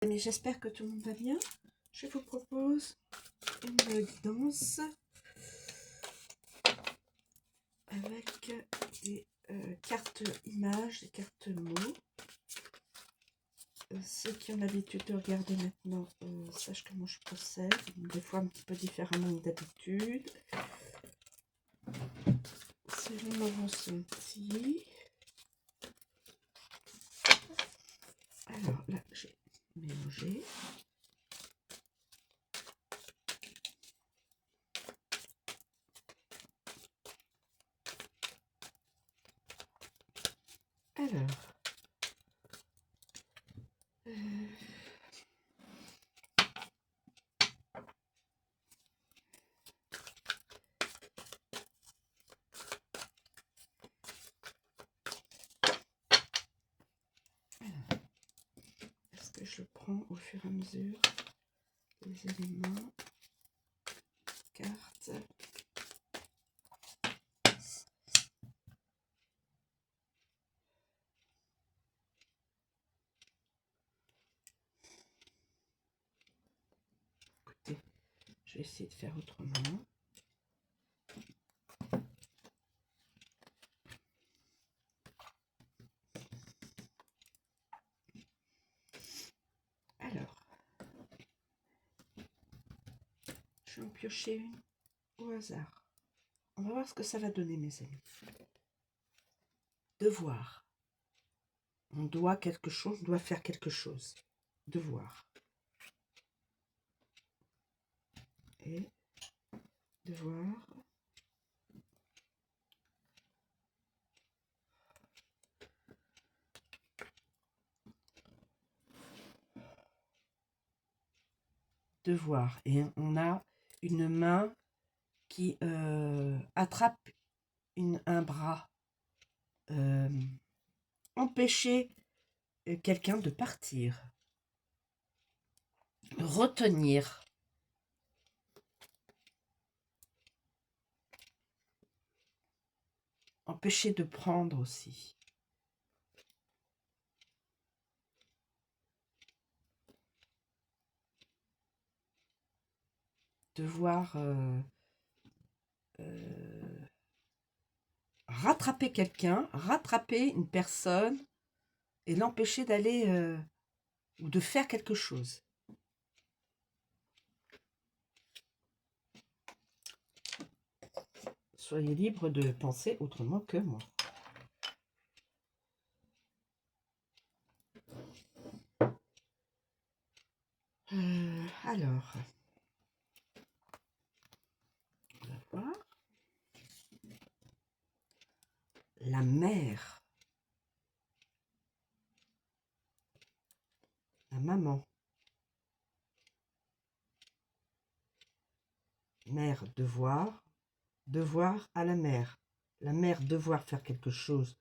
Amis, j'espère que tout le monde va bien. Je vous propose une guidance avec des cartes images, des cartes mots. Ceux qui ont l'habitude de regarder maintenant sachent comment je procède, des fois un petit peu différemment que d'habitude. Selon mon ressenti. Alors là, j'ai mélangé. Alors, est-ce que je prends au fur et à mesure les éléments, cartes. Écoutez, je vais essayer de faire autrement. Alors, je vais en piocher une au hasard. On va voir ce que ça va donner, mes amis. Devoir. On doit quelque chose, on doit faire quelque chose. Devoir. Et devoir. Devoir. Et on a une main qui attrape un bras. Empêcher quelqu'un de partir. Retenir. Empêcher de prendre aussi. Devoir rattraper quelqu'un, rattraper une personne et l'empêcher d'aller ou de faire quelque chose. Soyez libre de penser autrement que moi. Alors, on va voir. La mère. La maman. Mère, devoir. Devoir à la mère. La mère, devoir faire quelque chose.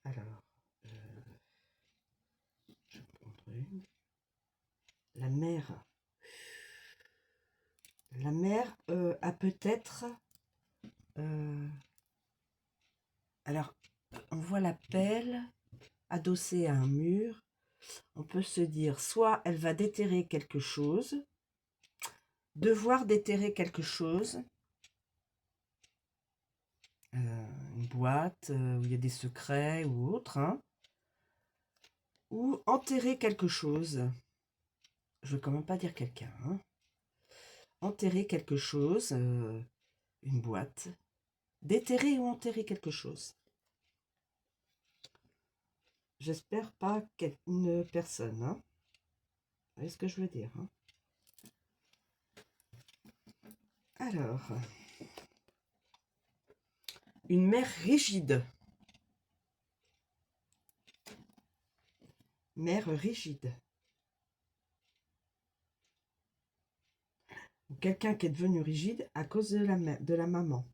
Alors, je vais prendre une. La mère. La mère a peut-être... alors, on voit la pelle adossée à un mur. On peut se dire, soit elle va déterrer quelque chose, devoir déterrer quelque chose, une boîte où il y a des secrets ou autre, hein, ou enterrer quelque chose. Je ne veux quand même pas dire quelqu'un. Hein. Enterrer quelque chose, une boîte. Déterrer ou enterrer quelque chose. J'espère pas une personne. Hein. Vous voyez ce que je veux dire. Hein. Alors, une mère rigide. Mère rigide. Quelqu'un qui est devenu rigide à cause de la maman.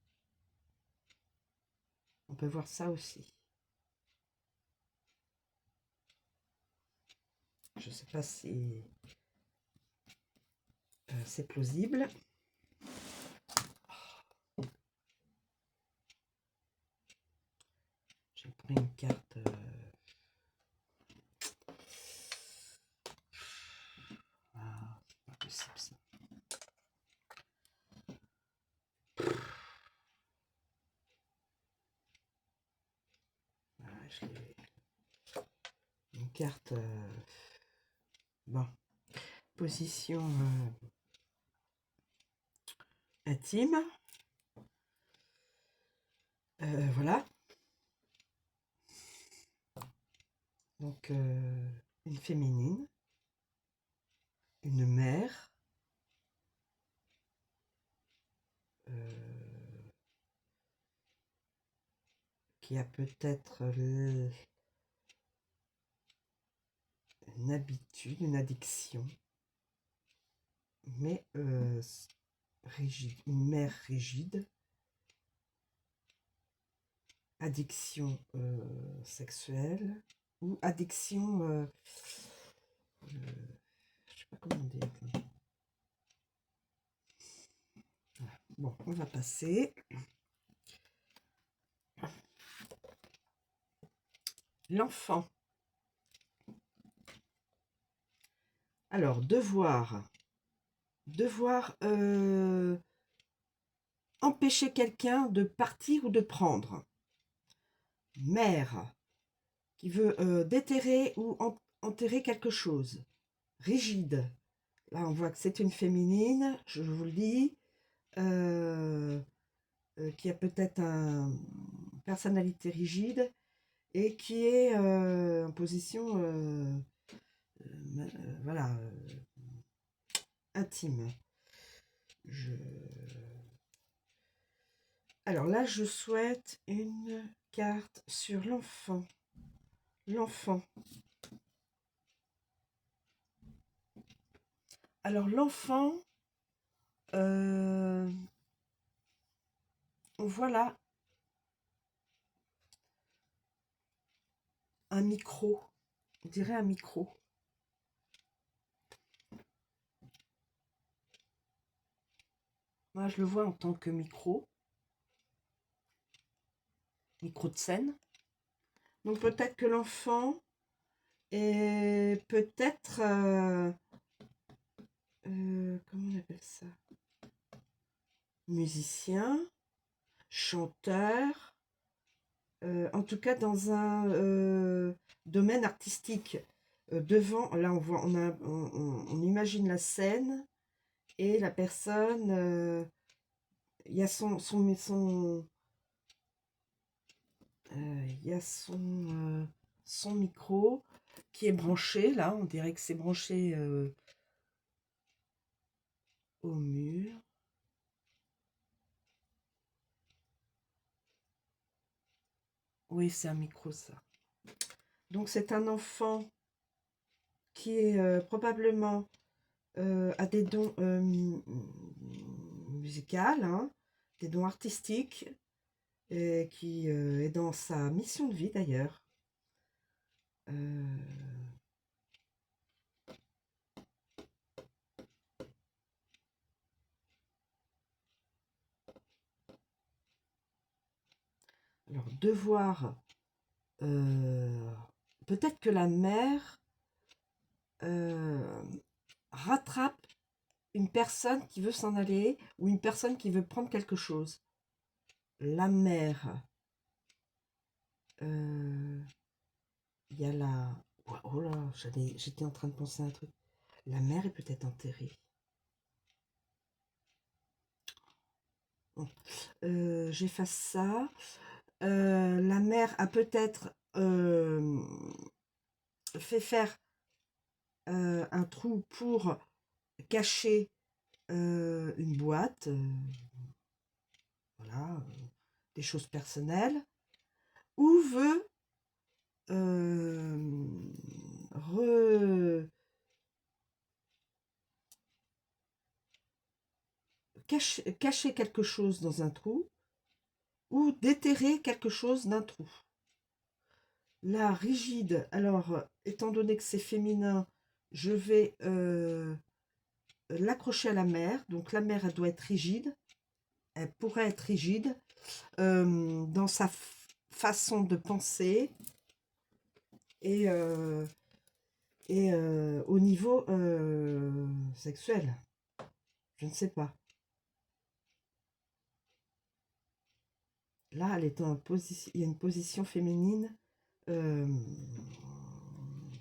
On peut voir ça aussi. Je ne sais pas si c'est plausible. J'ai pris une carte. possible ça. Une carte. Bon. Position intime. Voilà. Donc, une féminine. Une mère. Qui a peut-être une habitude, une addiction, mais rigide, une mère rigide, addiction sexuelle ou addiction, je sais pas comment dire. Voilà. Bon, on va passer. L'enfant. Alors, devoir empêcher quelqu'un de partir ou de prendre. Mère, qui veut déterrer ou enterrer quelque chose. Rigide. Là, on voit que c'est une féminine, je vous le dis, qui a peut-être une personnalité rigide et qui est en position voilà, intime. Alors là, je souhaite une carte sur l'enfant. L'enfant. Alors l'enfant, voilà un micro. On dirait un micro. Moi, je le vois en tant que micro. Micro de scène. Donc peut-être que l'enfant est peut-être... comment on appelle ça? Musicien, chanteur, en tout cas dans un domaine artistique. Devant, là on voit, on imagine la scène et la personne, il y a il y a son micro qui est branché, là, on dirait que c'est branché au mur. Oui, c'est un micro, ça. Donc, c'est un enfant qui est probablement a des dons musicaux, hein, des dons artistiques, et qui est dans sa mission de vie, d'ailleurs. Alors, devoir... peut-être que la mère rattrape une personne qui veut s'en aller ou une personne qui veut prendre quelque chose. La mère, il y a la... Oh là, j'étais en train de penser à un truc. La mère est peut-être enterrée. Bon. J'efface ça. La mère a peut-être fait faire un trou pour cacher une boîte, voilà, des choses personnelles, ou veut cacher quelque chose dans un trou, ou déterrer quelque chose d'un trou. La rigide, alors, étant donné que c'est féminin, je vais l'accrocher à la mère. Donc la mère, elle doit être rigide. Elle pourrait être rigide dans sa façon de penser. Et Et au niveau sexuel, je ne sais pas. Là, elle est en position, il y a une position féminine, euh,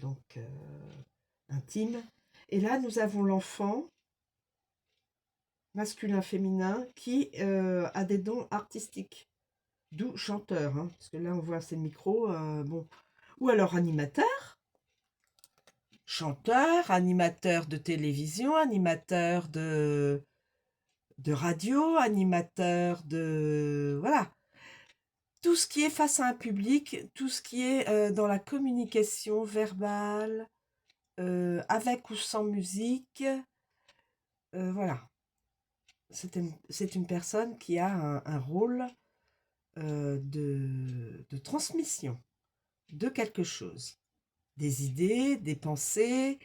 donc intime. Et là, nous avons l'enfant, masculin-féminin, qui a des dons artistiques. D'où chanteur, hein, parce que là, on voit ses micros, bon. Ou alors animateur, chanteur, animateur de télévision, animateur de radio, animateur de... Voilà. Tout ce qui est face à un public, tout ce qui est dans la communication verbale, avec ou sans musique, voilà. C'est une personne qui a un rôle de transmission de quelque chose. Des idées, des pensées,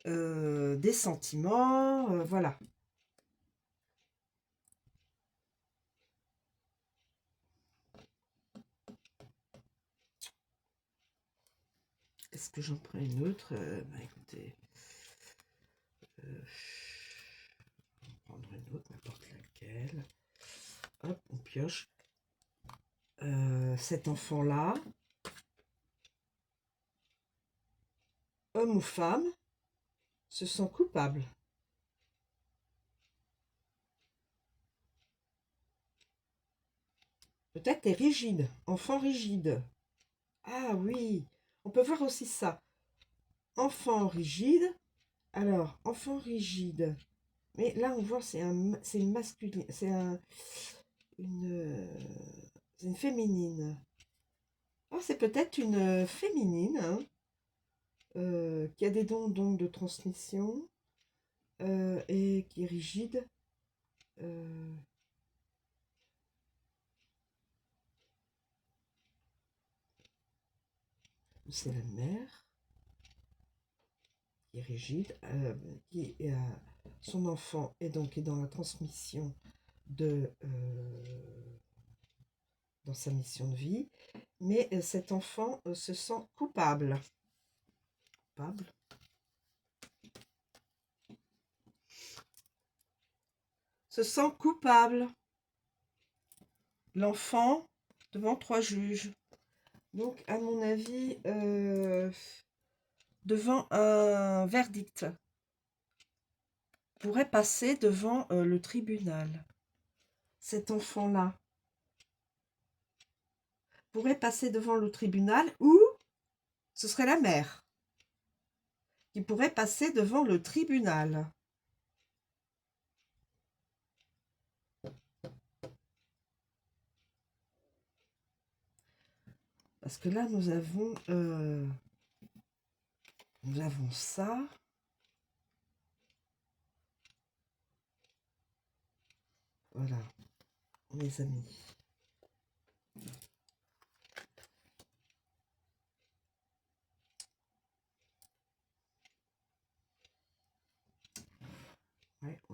des sentiments, voilà. Est-ce que j'en prends une autre? Bah écoutez, on va prendre une autre, n'importe laquelle. Hop, on pioche. Cet enfant-là, homme ou femme, se sent coupable. Peut-être est rigide, enfant rigide. Ah oui, on peut voir aussi ça. Enfant rigide. Alors, enfant rigide. Mais là, on voit, c'est une masculine, une, c'est une féminine. Ah, c'est peut-être une féminine, hein, qui a des dons de transmission et qui est rigide. euh, c'est la mère qui est rigide, son enfant est donc dans la transmission dans sa mission de vie, mais cet enfant se sent coupable. Coupable. Se sent coupable. L'enfant devant 3 juges. Donc, à mon avis, devant un verdict, pourrait passer devant le tribunal. Cet enfant-là pourrait passer devant le tribunal ou ce serait la mère qui pourrait passer devant le tribunal. Parce que là, nous avons ça. Voilà, mes amis. Ouais.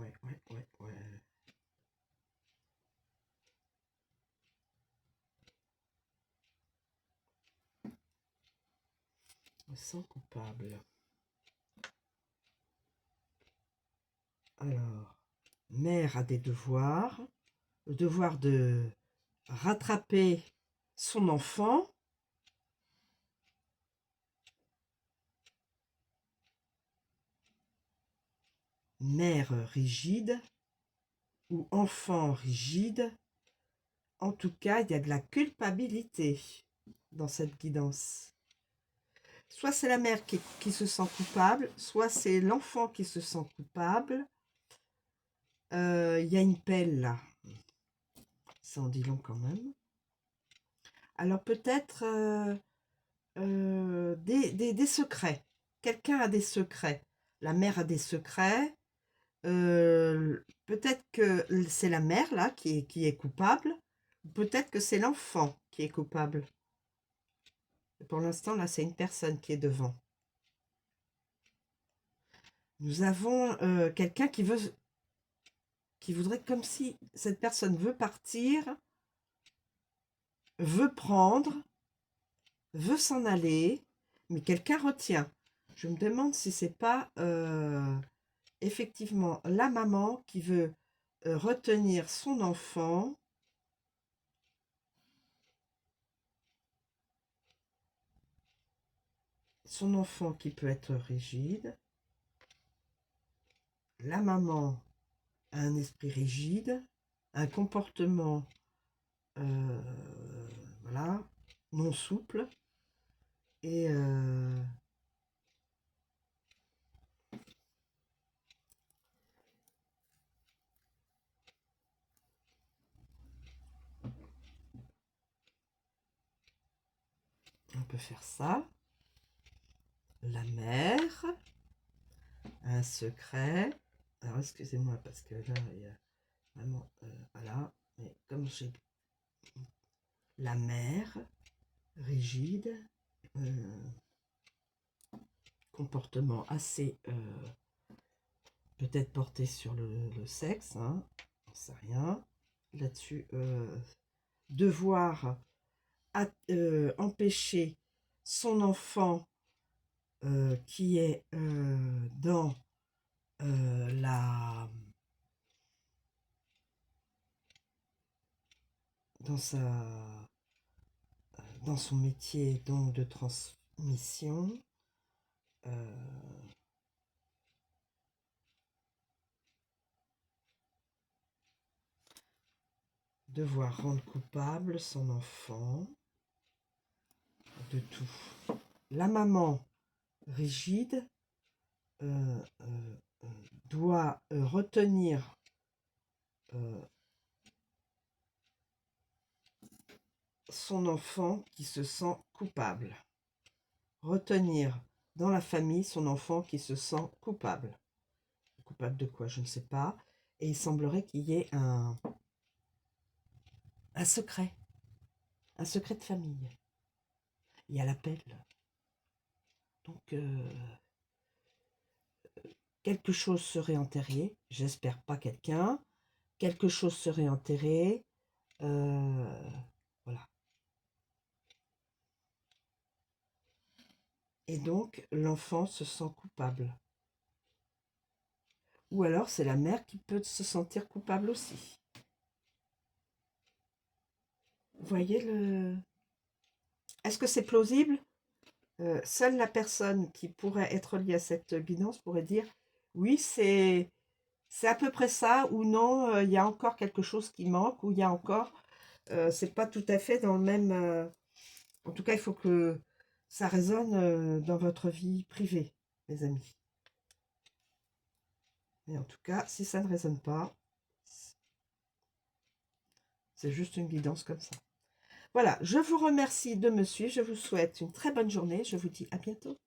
On se sent coupable. Alors, mère a des devoirs. Le devoir de rattraper son enfant. Mère rigide ou enfant rigide. En tout cas, il y a de la culpabilité dans cette guidance. Soit c'est la mère qui se sent coupable, soit c'est l'enfant qui se sent coupable. Il y a une pelle là. Ça en dit long quand même. Alors peut-être des secrets. Quelqu'un a des secrets. La mère a des secrets. Peut-être que c'est la mère là qui est coupable. Peut-être que c'est l'enfant qui est coupable. Pour l'instant, là, c'est une personne qui est devant. Nous avons quelqu'un qui voudrait, comme si cette personne veut partir, veut prendre, veut s'en aller, mais quelqu'un retient. Je me demande si c'est pas effectivement la maman qui veut retenir son enfant. Son enfant qui peut être rigide. La maman a un esprit rigide, un comportement voilà, non souple. Et on peut faire ça. La mère a un secret. Alors, excusez-moi, parce que là, il y a vraiment... voilà. Mais comme j'ai... La mère, rigide, comportement assez... peut-être porté sur le sexe, hein, on sait rien. Là-dessus, devoir empêcher son enfant qui est dans dans son métier donc de transmission, devoir rendre coupable son enfant de tout. La maman rigide doit retenir son enfant qui se sent coupable. Retenir dans la famille son enfant qui se sent coupable. Coupable de quoi? Je ne sais pas. Et il semblerait qu'il y ait un secret. Un secret de famille. Il y a l'appel. Donc, quelque chose serait enterré. J'espère pas quelqu'un. Quelque chose serait enterré. Voilà. Et donc, l'enfant se sent coupable. Ou alors, c'est la mère qui peut se sentir coupable aussi. Vous voyez le... Est-ce que c'est plausible? Seule la personne qui pourrait être liée à cette guidance pourrait dire « Oui, c'est à peu près ça » ou « Non, il y a encore quelque chose qui manque » ou « Il y a encore... c'est pas tout à fait dans le même... En tout cas, il faut que ça résonne dans votre vie privée, mes amis. Et en tout cas, si ça ne résonne pas, c'est juste une guidance comme ça. Voilà, je vous remercie de me suivre. Je vous souhaite une très bonne journée. Je vous dis à bientôt.